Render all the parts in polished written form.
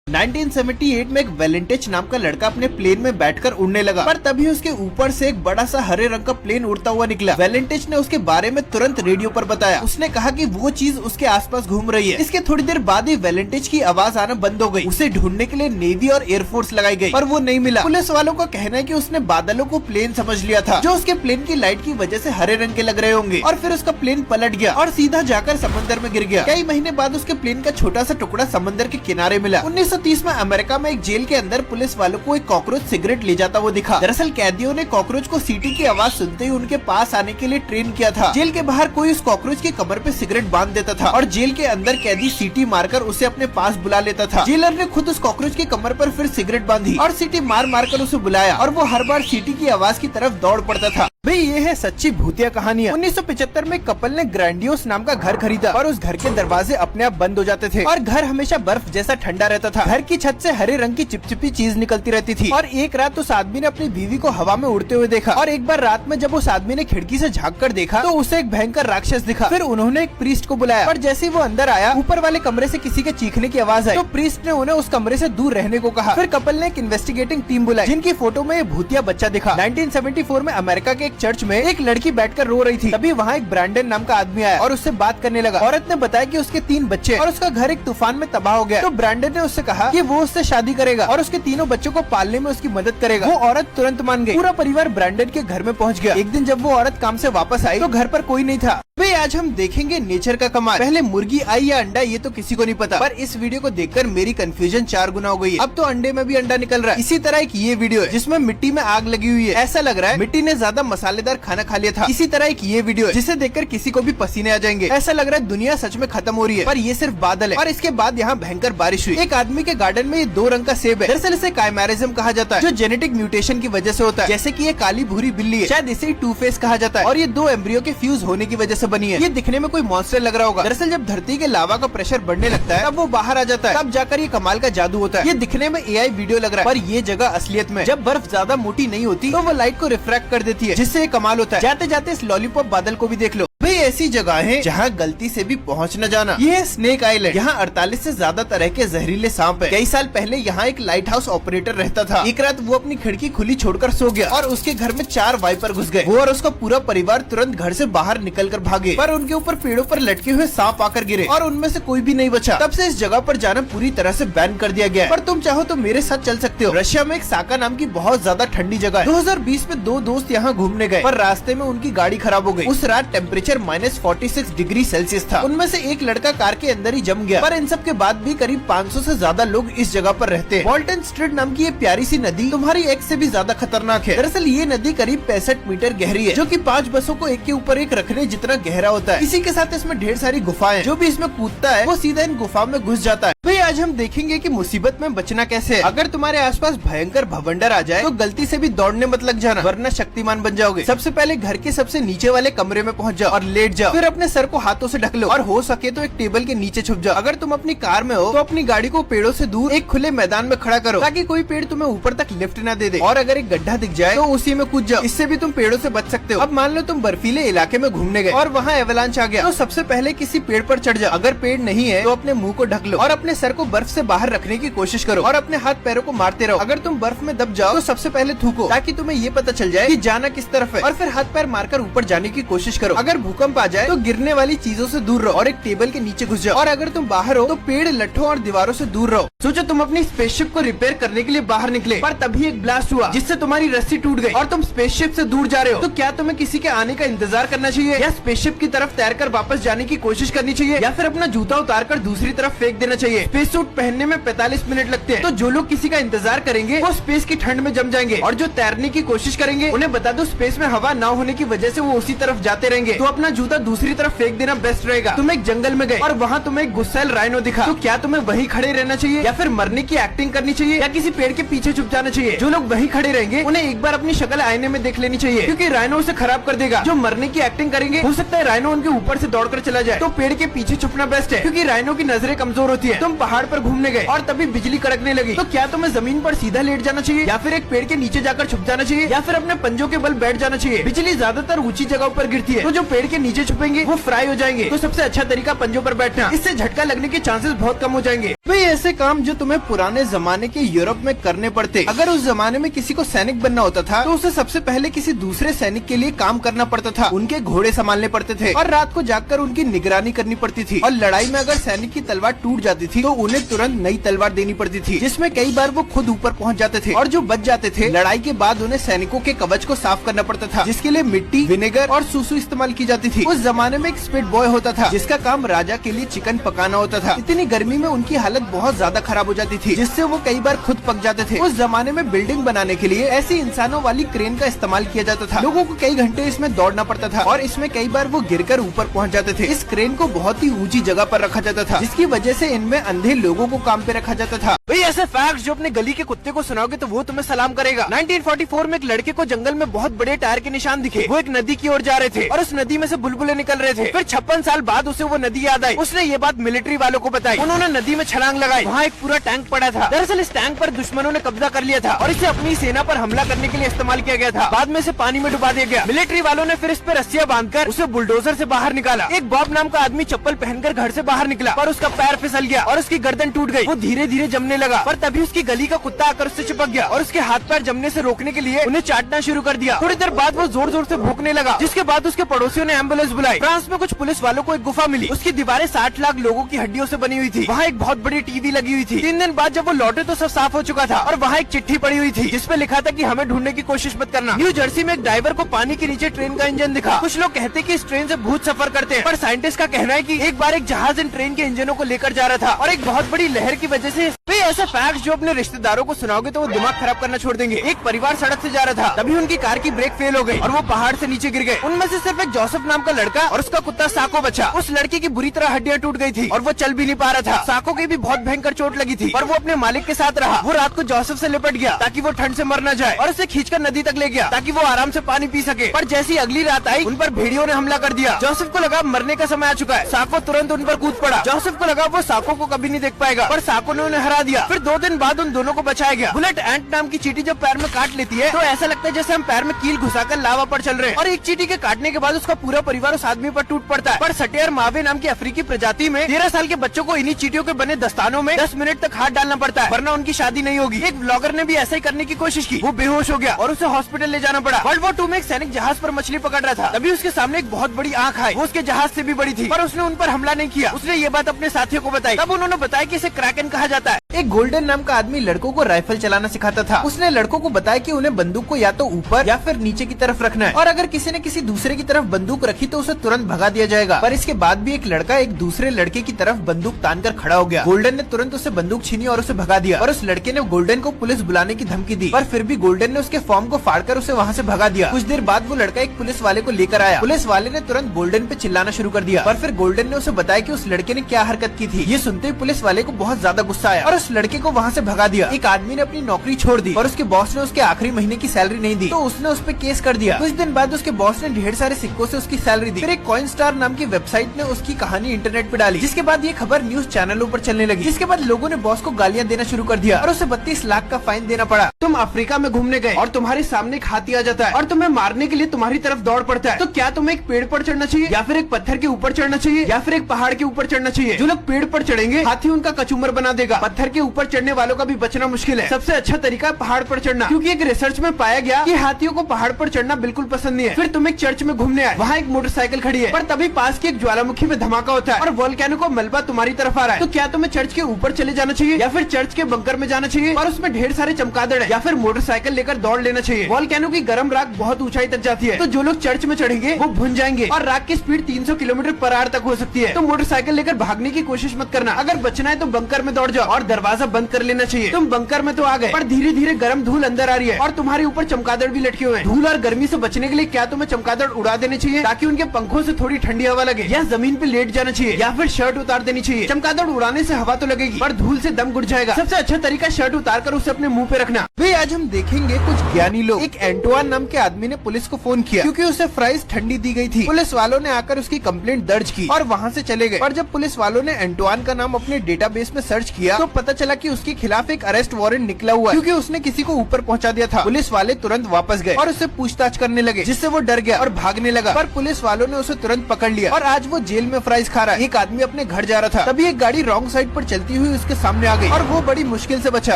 1978 में एक वेलेंटेज नाम का लड़का अपने प्लेन में बैठकर उड़ने लगा, पर तभी उसके ऊपर से एक बड़ा सा हरे रंग का प्लेन उड़ता हुआ निकला। वेलेंटेज ने उसके बारे में तुरंत रेडियो पर बताया। उसने कहा कि वो चीज उसके आसपास घूम रही है। इसके थोड़ी देर बाद ही वेलेंटेज की आवाज आना बंद हो गई। उसे ढूंढने के लिए नेवी और एयरफोर्स लगाई गई, पर वो नहीं मिला। पुलिस वालों का कहना है कि उसने बादलों को प्लेन समझ लिया था, जो उसके प्लेन की लाइट की वजह से हरे रंग के लग रहे होंगे, और फिर उसका प्लेन पलट गया और सीधा जाकर समंदर में गिर गया। कई महीने बाद उसके प्लेन का छोटा सा टुकड़ा समंदर के किनारे मिला। 1930 में अमेरिका में एक जेल के अंदर पुलिस वालों को एक कॉकरोच सिगरेट ले जाता हुआ दिखा। दरअसल कैदियों ने कॉकरोच को सीटी की आवाज सुनते ही उनके पास आने के लिए ट्रेन किया था। जेल के बाहर कोई उस कॉकरोच की कमर पे सिगरेट बांध देता था और जेल के अंदर कैदी सीटी मारकर उसे अपने पास बुला लेता था। जेलर ने खुद उस कॉकरोच की कमर पर फिर सिगरेट बांधी और सीटी मार मार कर उसे बुलाया, और वो हर बार सीटी की आवाज की तरफ दौड़ पड़ता था। भाई ये है सच्ची भूतिया कहानियाँ। 1975 में कपल ने ग्रैंडियोस नाम का घर खरीदा और उस घर के दरवाजे अपने आप बंद हो जाते थे और घर हमेशा बर्फ जैसा ठंडा रहता था। घर की छत से हरे रंग की चिपचिपी चीज निकलती रहती थी। और एक रात उस आदमी ने अपनी बीवी को हवा में उड़ते हुए देखा, और एक बार रात में जब उस आदमी ने खिड़की से झाँक कर देखा तो उसे एक भयंकर राक्षस दिखा। फिर उन्होंने एक प्रीस्ट को बुलाया, पर जैसे ही वो अंदर आया ऊपर वाले कमरे से किसी के चीखने की आवाज आई, तो प्रीस्ट ने उन्हें उस कमरे से दूर रहने को कहा। फिर कपल ने एक इन्वेस्टिगेटिंग टीम बुलाई, जिनकी फोटो में भूतिया बच्चा दिखा। 1974 में अमेरिका के एक चर्च में एक लड़की बैठकर रो रही थी। तभी वहाँ एक ब्रांडन नाम का आदमी आया और उससे बात करने लगा। औरत ने बताया कि उसके 3 बच्चे और उसका घर एक तूफान में तबाह हो गया। तो ब्रांडन ने उससे कहा कि वो उससे शादी करेगा और उसके तीनों बच्चों को पालने में उसकी मदद करेगा। वो औरत तुरंत मान गई। पूरा परिवार ब्रांडन के घर में पहुँच गया। एक दिन जब वो औरत काम से वापस आई तो घर पर कोई नहीं था। भाई आज हम देखेंगे नेचर का कमाल। पहले मुर्गी आई या अंडा ये तो किसी को नहीं पता, पर इस वीडियो को देखकर मेरी कंफ्यूजन 4 गुना हो गई है। अब तो अंडे में भी अंडा निकल रहा है। इसी तरह एक ये वीडियो है जिसमें मिट्टी में आग लगी हुई है। ऐसा लग रहा है मिट्टी ने ज्यादा मसालेदार खाना खा लिया था। इसी तरह एक ये वीडियो है जिसे देखकर किसी को भी पसीने आ जाएंगे। ऐसा लग रहा है दुनिया सच में खत्म हो रही है, पर ये सिर्फ बादल है। और इसके बाद यहाँ भयंकर बारिश हुई। एक आदमी के गार्डन में ये 2 रंग का सेब है। दरअसल इसे काइमेरिज्म कहा जाता है, जो जेनेटिक म्यूटेशन की वजह से होता है। जैसे की ये काली भूरी बिल्ली है, शायद इसे 2 फेस कहा जाता है, और ये 2 एम्ब्रियो के फ्यूज होने की वजह से बनी है। ये दिखने में कोई मॉन्स्टर लग रहा होगा। दरअसल जब धरती के लावा का प्रेशर बढ़ने लगता है तब वो बाहर आ जाता है, तब जाकर ये कमाल का जादू होता है। ये दिखने में एआई वीडियो लग रहा है, पर ये जगह असलियत में जब बर्फ ज्यादा मोटी नहीं होती तो वो लाइट को रिफ्रैक्ट कर देती है, जिससे ये कमाल होता है। जाते जाते इस लॉलीपॉप बादल को भी देख लो। भाई ऐसी जगह है जहाँ गलती से भी पहुँच न जाना। ये है स्नेक आइलैंड। यहाँ 48 से ज्यादा तरह के जहरीले सांप है। कई साल पहले यहाँ एक लाइट हाउस ऑपरेटर रहता था। एक रात वो अपनी खिड़की खुली छोड़कर सो गया और उसके घर में 4 वाइपर घुस गए। वो और उसका पूरा परिवार तुरंत घर से बाहर निकलकर भागे, पर उनके ऊपर पेड़ों पर लटके हुए सांप आकर गिरे और उनमें से कोई भी नहीं बचा। तब से इस जगह पर जाना पूरी तरह से बैन कर दिया गया है। पर तुम चाहो तो मेरे साथ चल सकते हो। रशिया में एक साका नाम की बहुत ज्यादा ठंडी जगह है। 2020 में 2 दोस्त यहाँ घूमने गए, पर रास्ते में उनकी गाड़ी खराब हो गई। उस रात टेम्परेचर -46 डिग्री सेल्सियस था। उनमें से एक लड़का कार के अंदर ही जम गया। पर इन सब के बाद भी करीब 500 से ज्यादा लोग इस जगह पर रहते हैं। वॉल्टन स्ट्रीट नाम की ये प्यारी सी नदी तुम्हारी एक्स से भी ज्यादा खतरनाक है। दरअसल ये नदी करीब 65 मीटर गहरी है, जो कि 5 बसों को एक के ऊपर एक रखने जितना गहरा होता है। इसी के साथ इसमें ढेर सारी गुफाएं। जो भी इसमें कूदता है वो सीधा इन गुफाओं में घुस जाता है। भाई आज हम देखेंगे कि मुसीबत में बचना कैसे है। अगर तुम्हारे आसपास भयंकर भवंडर आ जाए तो गलती से भी दौड़ने मत लग जाना, वरना शक्तिमान बन जाओगे। सबसे पहले घर के सबसे नीचे वाले कमरे में पहुंच जाओ और लेट जाओ। फिर अपने सर को हाथों से ढक लो और हो सके तो एक टेबल के नीचे छुप जाओ। अगर तुम अपनी कार में हो तो अपनी गाड़ी को पेड़ों से दूर एक खुले मैदान में खड़ा करो, ताकि कोई पेड़ तुम्हें ऊपर तक लिफ्ट न दे दे। और अगर एक गड्ढा दिख जाए तो उसी में कूद जाओ, इससे भी तुम पेड़ों से बच सकते हो। अब मान लो तुम बर्फीले इलाके में घूमने गए और वहाँ एवलांच आ गया, तो सबसे पहले किसी पेड़ पर चढ़ जाओ। अगर पेड़ नहीं है तो अपने मुंह को ढक लो और अपने सर को बर्फ से बाहर रखने की कोशिश करो और अपने हाथ पैरों को मारते रहो। अगर तुम बर्फ में दब जाओ तो सबसे पहले थूको, ताकि तुम्हें ये पता चल जाए कि जाना किस तरफ है, और फिर हाथ पैर मारकर ऊपर जाने की कोशिश करो। अगर भूकंप आ जाए तो गिरने वाली चीजों से दूर रहो और एक टेबल के नीचे घुस जाओ। और अगर तुम बाहर हो तो पेड़, लट्ठों और दीवारों से दूर रहो। सोचो तुम अपनी स्पेसशिप को रिपेयर करने के लिए बाहर निकले, पर तभी एक ब्लास्ट हुआ जिससे तुम्हारी रस्सी टूट गई और तुम स्पेसशिप से दूर जा रहे हो। तो क्या तुम्हें किसी के आने का इंतजार करना चाहिए, या स्पेसशिप की तरफ तैरकर वापस जाने की कोशिश करनी चाहिए, या फिर अपना जूता उतारकर दूसरी तरफ फेंक देना चाहिए। स्पेस सूट पहनने में 45 मिनट लगते हैं, तो जो लोग किसी का इंतजार करेंगे वो स्पेस की ठंड में जम जाएंगे, और जो तैरने की कोशिश करेंगे उन्हें बता दो स्पेस में हवा न होने की वजह से वो उसी तरफ जाते रहेंगे। तो अपना जूता दूसरी तरफ फेंक देना बेस्ट रहेगा। तुम एक जंगल में गए और वहाँ तुम्हें एक गुस्सैल राइनो दिखा, तो क्या तुम्हें वहीं खड़े रहना चाहिए, या फिर मरने की एक्टिंग करनी चाहिए, या किसी पेड़ के पीछे छुप जाना चाहिए? जो लोग वहीं खड़े रहेंगे उन्हें एक बार अपनी शक्ल आईने में देख लेनी चाहिए, क्योंकि राइनो उसे खराब कर देगा। जो मरने की एक्टिंग करेंगे हो सकता है राइनो उनके ऊपर से दौड़कर चला जाए, तो पेड़ के पीछे छुपना बेस्ट है, क्योंकि राइनो की नजरें कमजोर होती है। तुम पहाड़ पर घूमने गए और तभी बिजली कड़कने लगी, तो क्या तुम्हें जमीन पर सीधा लेट जाना चाहिए, या फिर एक पेड़ के नीचे जाकर छुप जाना चाहिए, या फिर अपने पंजों के बल बैठ जाना चाहिए? बिजली ज्यादातर ऊंची जगहों पर गिरती है, तो जो पेड़ के नीचे छुपेंगे वो फ्राई हो जाएंगे। तो सबसे अच्छा तरीका पंजों पर बैठना, इससे झटका लगने के चांसेस बहुत कम हो जाएंगे। भाई ऐसे काम जो तुम्हें पुराने जमाने के यूरोप में करने पड़ते। अगर उस जमाने में किसी को सैनिक बनना होता था तो उसे सबसे पहले किसी दूसरे सैनिक के लिए काम करना पड़ता था, उनके घोड़े संभालने पड़ते थे और रात को जागकर उनकी निगरानी करनी पड़ती थी। और लड़ाई में अगर सैनिक की तलवार टूट जाती थी तो उन्हें तुरंत नई तलवार देनी पड़ती थी, जिसमें कई बार वो खुद ऊपर पहुंच जाते थे। और जो बच जाते थे लड़ाई के बाद उन्हें सैनिकों के कवच को साफ करना पड़ता था, जिसके लिए मिट्टी, विनेगर और सुसु इस्तेमाल की जाती थी। उस जमाने में एक स्पीड बॉय होता था जिसका काम राजा के लिए चिकन पकाना होता था। इतनी गर्मी में उनकी हालत बहुत ज्यादा खराब हो जाती थी, जिससे वो कई बार खुद पक जाते थे। उस जमाने में बिल्डिंग बनाने के लिए ऐसी इंसानों वाली क्रेन का इस्तेमाल किया जाता था। लोगों को कई घंटे इसमें दौड़ना पड़ता था और इसमें कई बार वो गिरकर ऊपर पहुंच जाते थे। इस क्रेन को बहुत ही ऊंची जगह पर रखा जाता था, जिसकी वजह से इनमें अंधे लोगों को काम पे रखा जाता था। भाई ऐसे फैक्ट्स जो अपने गली के कुत्ते को सुनाओगे तो वो तुम्हें सलाम करेगा। 1944 में एक लड़के को जंगल में बहुत बड़े टायर के निशान दिखे। वो एक नदी की ओर जा रहे थे और उस नदी में से बुलबुले निकल रहे थे। फिर 56 साल बाद उसे वो नदी याद आई। उसने ये बात मिलिट्री वालों को बताई। उन्होंने नदी में छलांग लगाई। वहाँ एक पूरा टैंक पड़ा था। दरअसल इस टैंक पर दुश्मनों ने कब्जा कर लिया था और इसे अपनी सेना पर हमला करने के लिए इस्तेमाल किया गया था। बाद में इसे पानी में डुबा दिया गया। मिलिट्री वालों ने फिर इस पर रस्सियां बांधकर उसे बुलडोजर से बाहर निकाला। एक बॉब नाम का आदमी चप्पल पहनकर घर से बाहर निकला पर उसका पैर फिसल गया और उसकी गर्दन टूट गई। वो धीरे धीरे जमने लगा पर तभी उसकी गली का कुत्ता आकर उससे चिपक गया और उसके हाथ पैर जमने से रोकने के लिए उन्हें चाटना शुरू कर दिया। थोड़ी देर बाद वो जोर जोर से भूखने लगा, जिसके बाद उसके पड़ोसियों ने एम्बुलेंस बुलाई। फ्रांस में कुछ पुलिस वालों को एक गुफा मिली। उसकी दीवारें 60 लाख लोगों की हड्डियों से बनी हुई थी। वहाँ एक बहुत बड़ी टीवी लगी हुई थी। 3 दिन बाद जब वो लौटे तो सब साफ हो चुका था और वहाँ एक चिट्ठी पड़ी हुई थी जिसपे लिखा था कि हमें ढूंढने की कोशिश मत करना। न्यू जर्सी में एक ड्राइवर को पानी के नीचे ट्रेन का इंजन दिखा। कुछ लोग कहते कि इस ट्रेन से भूत सफर करते हैं, पर साइंटिस्ट का कहना है कि एक बार एक जहाज इन ट्रेन के इंजनों को लेकर जा रहा था और एक बहुत बड़ी लहर की वजह से। ऐसे फैक्ट्स जो अपने रिश्तेदारों को सुनाओगे तो वो दिमाग खराब करना छोड़ देंगे। एक परिवार सड़क से जा रहा था, तभी उनकी कार की ब्रेक फेल हो गई और वो पहाड़ से नीचे गिर गए। उनमें से सिर्फ एक जोसेफ नाम का लड़का और उसका कुत्ता साको बचा। उस लड़के की बुरी तरह हड्डियां टूट गई थी और वो चल भी नहीं पा रहा था। साको की भी बहुत भयंकर चोट लगी थी पर वो अपने मालिक के साथ रहा। वो रात को जोसेफ से लिपट गया ताकि वो ठंड से मर न जाए और उसे खींचकर नदी तक ले गया ताकि वो आराम से पानी पी सके। पर जैसी अगली रात आई उन पर भेड़ियों ने हमला कर दिया। जोसेफ को लगा मरने का समय आ चुका है। साको तुरंत उन पर कूद पड़ा। जोसेफ को लगा वो साको को कभी नहीं देख पाएगा, पर साको ने उन्हें हरा दिया। फिर 2 दिन बाद उन दोनों को बचाया गया। बुलेट एंट नाम की चींटी जब पैर में काट लेती है तो ऐसा लगता है जैसे हम पैर में कील घुसाकर लावा पर चल रहे हैं। और एक चींटी के काटने के बाद उसका पूरा परिवार उस आदमी पर टूट पड़ता है। पर सटेयर मावे नाम की अफ्रीकी प्रजाति में 13 साल के बच्चों को इन्हीं चींटियों के बने दस्तानों में 10 मिनट तक हाथ डालना पड़ता है, वरना उनकी शादी नहीं होगी। एक ब्लॉगर ने भी ऐसा ही करने की कोशिश की। वो बेहोश हो गया और उसे हॉस्पिटल ले जाना पड़ा। वर्ल्ड वॉर 2 में एक सैनिक जहाज पर मछली पकड़ रहा था, तभी उसके सामने एक बहुत बड़ी आंख आई। वो उसके जहाज से भी बड़ी थी पर उसने उन पर हमला नहीं किया। उसने ये बात अपने साथियों को बताई। तब उन्होंने बताया कि इसे क्रैकन कहा जाता है। एक गोल्डन नाम का आदमी लड़कों को राइफल चलाना सिखाता था। उसने लड़कों को बताया कि उन्हें बंदूक को या तो ऊपर या फिर नीचे की तरफ रखना है और अगर किसी ने किसी दूसरे की तरफ बंदूक रखी तो उसे तुरंत भगा दिया जाएगा। पर इसके बाद भी एक लड़का एक दूसरे लड़के की तरफ बंदूक तानकर खड़ा हो गया। गोल्डन ने तुरंत उसे बंदूक छीनी और उसे भगा दिया और उस लड़के ने गोल्डन को पुलिस बुलाने की धमकी दी, पर फिर भी गोल्डन ने उसके फॉर्म को फाड़कर उसे वहाँ से भगा दिया। कुछ देर बाद वो लड़का एक पुलिस वाले को लेकर आया। पुलिस वाले ने तुरंत गोल्डन पे चिल्लाना शुरू कर दिया, पर फिर गोल्डन ने उसे बताया कि उस लड़के ने क्या हरकत की थी। ये सुनते ही पुलिस वाले को बहुत ज्यादा गुस्सा आया और उस लड़के को वहाँ से भगा दिया। एक आदमी ने अपनी नौकरी छोड़ दी और उसके बॉस ने उसके आखिरी महीने की सैलरी नहीं दी तो उसने उस पर केस कर दिया। कुछ दिन बाद उसके बॉस ने ढेर सारे सिक्कों से उसकी सैलरी दी। फिर एक कॉइन स्टार नाम की वेबसाइट ने उसकी कहानी इंटरनेट पे डाली, जिसके बाद ये खबर न्यूज चैनलों पर चलने लगी। जिसके बाद लोगों ने बॉस को गालियां देना शुरू कर दिया और उसे 32 लाख का फाइन देना पड़ा। तुम अफ्रीका में घूमने गए और तुम्हारे सामने एक हाथी आ जाता है और तुम्हें मारने के लिए तुम्हारी तरफ दौड़ पड़ता है, तो क्या तुम्हें एक पेड़ पर चढ़ना चाहिए या फिर एक पत्थर के ऊपर चढ़ना चाहिए या फिर एक पहाड़ के ऊपर चढ़ना चाहिए? जो लोग पेड़ पर चढ़ेंगे हाथी उनका कचूमर बना देगा। पत्थर के ऊपर चढ़ने वालों का भी बचना मुश्किल है। सबसे अच्छा तरीका पहाड़ पर चढ़ना, क्योंकि एक रिसर्च में पाया गया कि हाथियों को पहाड़ पर चढ़ना बिल्कुल पसंद नहीं है। फिर तुम एक चर्च में घूमने आए, वहाँ एक मोटरसाइकिल खड़ी है पर तभी पास की एक ज्वालामुखी में धमाका होता है और वोल्केनो का मलबा तुम्हारी तरफ आ रहा है, तो क्या तुम्हें चर्च के ऊपर चले जाना चाहिए या फिर चर्च के बंकर में जाना चाहिए और उसमें ढेर सारे चमगादड़ है, या फिर मोटरसाइकिल लेकर दौड़ लेना चाहिए? वोल्केनो की गर्म राख बहुत ऊंचाई तक जाती है, तो जो लोग चर्च में चढ़ेंगे वो भुन जाएंगे और राख की स्पीड 300 किलोमीटर पर आवर तक हो सकती है। तो मोटरसाइकिल लेकर भागने की कोशिश मत करना। अगर बचना है तो बंकर में दौड़ जाओ और दरवाजा बंद कर लेना चाहिए। तुम बंकर में तो आ गए पर धीरे धीरे गर्म धूल अंदर आ रही है और तुम्हारे ऊपर चमगादड़ भी लटके हुए हैं। धूल और गर्मी से बचने के लिए क्या तुम्हें चमगादड़ उड़ा देने चाहिए ताकि उनके पंखों से थोड़ी ठंडी हवा लगे, या जमीन पे लेट जाना चाहिए या फिर शर्ट उतार देनी चाहिए? चमगादड़ उड़ाने से हवा तो लगेगी पर धूल से दम घुट जाएगा। सबसे अच्छा तरीका शर्ट उतार कर उसे अपने मुंह पे रखना। भाई आज हम देखेंगे कुछ ज्ञानी लोग। एक एंटोइन नाम के आदमी ने पुलिस को फोन किया क्योंकि उसे फ्राइज ठंडी दी गई थी। पुलिस वालों ने आकर उसकी कंप्लेंट दर्ज की और वहाँ से चले गए। और जब पुलिस वालों ने एंटोइन का नाम अपने डेटाबेस में सर्च किया तो पता पता चला कि उसके खिलाफ एक अरेस्ट वारंट निकला हुआ है, क्योंकि उसने किसी को ऊपर पहुंचा दिया था। पुलिस वाले तुरंत वापस गए और उससे पूछताछ करने लगे, जिससे वो डर गया और भागने लगा। पर पुलिस वालों ने उसे तुरंत पकड़ लिया और आज वो जेल में फ्राइज खा रहा है। एक आदमी अपने घर जा रहा था, तभी एक गाड़ी रॉन्ग साइड पर चलती हुई उसके सामने आ गई और वो बड़ी मुश्किल से बचा।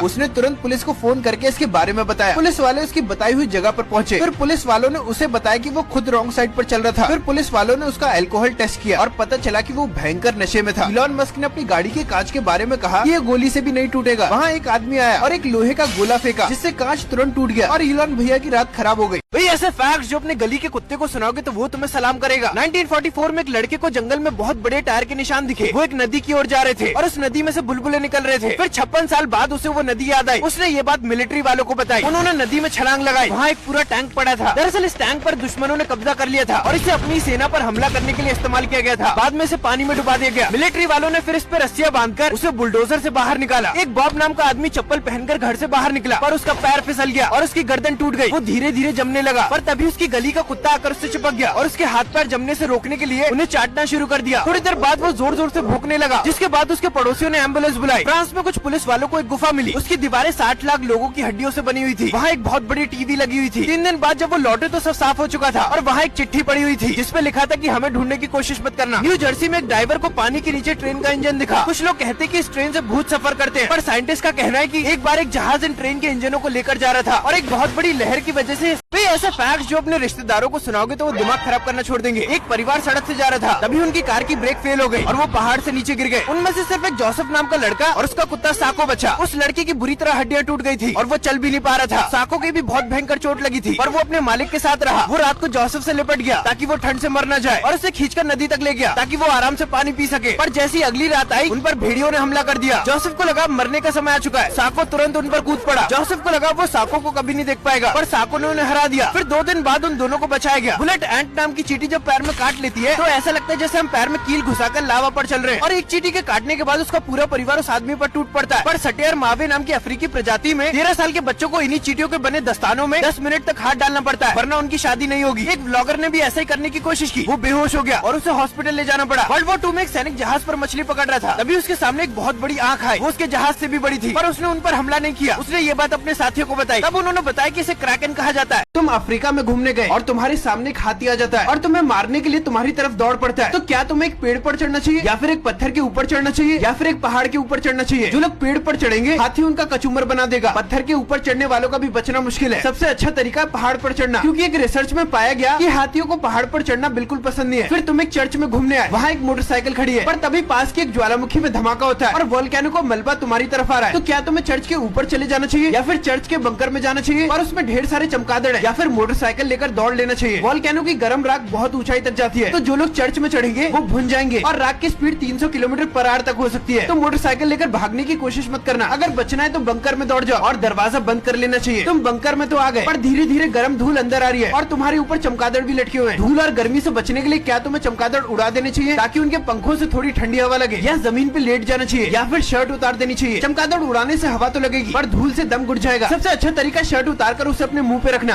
उसने तुरंत पुलिस को फोन करके इसके बारे में बताया। पुलिस वाले उसकी बताई हुई जगह पर पहुंचे। फिर पुलिस वालों ने उसे बताया कि वो खुद रॉन्ग साइड पर चल रहा था। फिर पुलिस वालों ने उसका अल्कोहल टेस्ट किया और पता चला कि वो भयंकर नशे में था। इलॉन मस्क ने अपनी गाड़ी के कांच के बारे में कहा कि ये गोली से भी नहीं टूटेगा। वहाँ एक आदमी आया और एक लोहे का गोला फेंका, जिससे कांच तुरंत टूट गया और इलॉन भैया की रात खराब हो गई। भाई ऐसे फैक्ट्स जो अपने गली के कुत्ते को सुनाओगे तो वो तुम्हें सलाम करेगा। 1944 में एक लड़के को जंगल में बहुत बड़े टायर के निशान दिखे। वो एक नदी की ओर जा रहे थे और उस नदी में से बुलबुले निकल रहे थे। फिर 56 साल बाद उसे वो नदी याद आई। उसने ये बात मिलिट्री वालों को बताई। उन्होंने नदी में छलांग लगाई। वहाँ एक पूरा टैंक पड़ा था। दरअसल इस टैंक पर दुश्मनों ने कब्जा कर लिया था और इसे अपनी सेना पर हमला करने के लिए इस्तेमाल किया गया था। बाद में इसे पानी में डुबा दिया गया। मिलिट्री वालों ने फिर इस पर रस्सियां बांधकर उसे बुलडोजर से बाहर निकाला। एक बॉब नाम का आदमी चप्पल पहनकर घर से बाहर निकला, पर उसका पैर फिसल गया और उसकी गर्दन टूट गई। वो धीरे धीरे जमने लगा, पर तभी उसकी गली का कुत्ता आकर उससे चिपक गया और उसके हाथ पैर जमने से रोकने के लिए उन्हें चाटना शुरू कर दिया। थोड़ी देर बाद वो जोर जोर से भौंकने लगा, जिसके बाद उसके पड़ोसियों ने एम्बुलेंस बुलाई। फ्रांस में कुछ पुलिस वालों को एक गुफा मिली। उसकी दीवारें 60 लाख लोगों की हड्डियों से बनी हुई थी। वहाँ एक बहुत बड़ी टीवी लगी हुई थी। 3 दिन बाद जब वो लौटे तो सब साफ हो चुका था और वहाँ एक चिट्ठी पड़ी हुई थी, जिसपे लिखा था कि हमें ढूंढने की कोशिश मत करना। न्यू जर्सी में एक ड्राइवर को पानी के नीचे ट्रेन का इंजन दिखा। कुछ लोग कहते हैं कि इस ट्रेन से भूत सफर करते हैं, पर साइंटिस्ट का कहना है कि एक बार एक जहाज इन ट्रेन के इंजनों को लेकर जा रहा था और एक बहुत बड़ी लहर की वजह से ऐसे फैक्ट्स जो अपने रिश्तेदारों को सुनाओगे तो वो दिमाग खराब करना छोड़ देंगे। एक परिवार सड़क से जा रहा था, तभी उनकी कार की ब्रेक फेल हो गई और वो पहाड़ से नीचे गिर गए। उनमें से सिर्फ एक जोसेफ नाम का लड़का और उसका कुत्ता साको बचा। उस लड़के की बुरी तरह हड्डियां टूट गई थी और वो चल भी नहीं पा रहा था। साको की भी बहुत भयंकर चोट लगी थी, पर वो अपने मालिक के साथ रहा। वो रात को जोसेफ से लिपट गया ताकि वो ठंड से मर न जाए और उसे खींचकर नदी तक ले गया ताकि वो आराम से पानी पी सके। पर जैसी अगली रात आई, उन पर भेड़ियों ने हमला कर दिया। जोसेफ को लगा मरने का समय आ चुका है। साको तुरंत उन पर कूद पड़ा। जोसेफ को लगा वो साको को कभी नहीं देख पाएगा, पर साको ने उन्हें हरा दिया। फिर 2 दिन बाद उन दोनों को बचाया गया। बुलेट एंट नाम की चींटी जब पैर में काट लेती है तो ऐसा लगता है जैसे हम पैर में कील घुसाकर लावा पर चल रहे हैं। और एक चींटी के काटने के बाद उसका पूरा परिवार उस आदमी पर टूट पड़ता है। पर सटेयर मावे नाम की अफ्रीकी प्रजाति में 13 साल के बच्चों को इन्हीं चींटियों के बने दस्तानों में 10 मिनट तक हाथ डालना पड़ता है, वरना उनकी शादी नहीं होगी। एक ब्लॉगर ने भी ऐसा ही करने की कोशिश की। वो बेहोश हो गया और उसे हॉस्पिटल ले जाना पड़ा। वर्ल्ड वॉर 2 में एक सैनिक जहाज पर मछली पकड़ रहा था, तभी उसके सामने एक बहुत बड़ी आंख आई। वो उसके जहाज से भी बड़ी थी, पर उसने उन पर हमला नहीं किया। उसने ये बात अपने साथियों को बताई। तब उन्होंने बताया कि इसे क्रैकन कहा जाता है। तुम अफ्रीका में घूमने गए और तुम्हारे सामने एक हाथी आ जाता है और तुम्हें मारने के लिए तुम्हारी तरफ दौड़ पड़ता है, तो क्या तुम्हें एक पेड़ पर चढ़ना चाहिए या फिर एक पत्थर के ऊपर चढ़ना चाहिए या फिर एक पहाड़ के ऊपर चढ़ना चाहिए? जो लोग पेड़ पर चढ़ेंगे हाथी उनका कचूमर बना देगा। पत्थर के ऊपर चढ़ने वालों का भी बचना मुश्किल है। सबसे अच्छा तरीका पहाड़ पर चढ़ना, क्योंकि एक रिसर्च में पाया गया कि हाथियों को पहाड़ पर चढ़ना बिल्कुल पसंद नहीं है। फिर तुम एक चर्च में घूमने आए, वहाँ एक मोटरसाइकिल खड़ी है, पर तभी पास की एक ज्वालामुखी में धमाका होता है और वोल्केनो का मलबा तुम्हारी तरफ आ रहा है। तो क्या तुम्हें चर्च के ऊपर चले जाना चाहिए या फिर चर्च के बंकर में जाना चाहिए और उसमें ढेर सारे चमगादड़ है, या फिर मोटरसाइकिल लेकर दौड़ लेना चाहिए? वोल्केनो की गर्म राख बहुत ऊंचाई तक जाती है, तो जो लोग चर्च में चढ़ेंगे वो भुन जाएंगे और राख की स्पीड 300 किलोमीटर पर आवर तक हो सकती है। तो मोटरसाइकिल लेकर भागने की कोशिश मत करना। अगर बचना है तो बंकर में दौड़ जाओ और दरवाजा बंद कर लेना चाहिए। तुम बंकर में तो आ गए, पर धीरे धीरे गर्म धूल अंदर आ रही है और तुम्हारे ऊपर चमगादड़ भी लटके हुए हैं। धूल और गर्मी से बचने के लिए क्या तुम्हें चमगादड़ उड़ा देने चाहिए ताकि उनके पंखों से थोड़ी ठंडी हवा लगे, या जमीन पे लेट जाना चाहिए, या फिर शर्ट उतार देनी चाहिए? चमगादड़ उड़ाने से हवा तो लगेगी, पर धूल से दम घुट जाएगा। सबसे अच्छा तरीका शर्ट उतार कर उसे अपने मुंह पे रखना।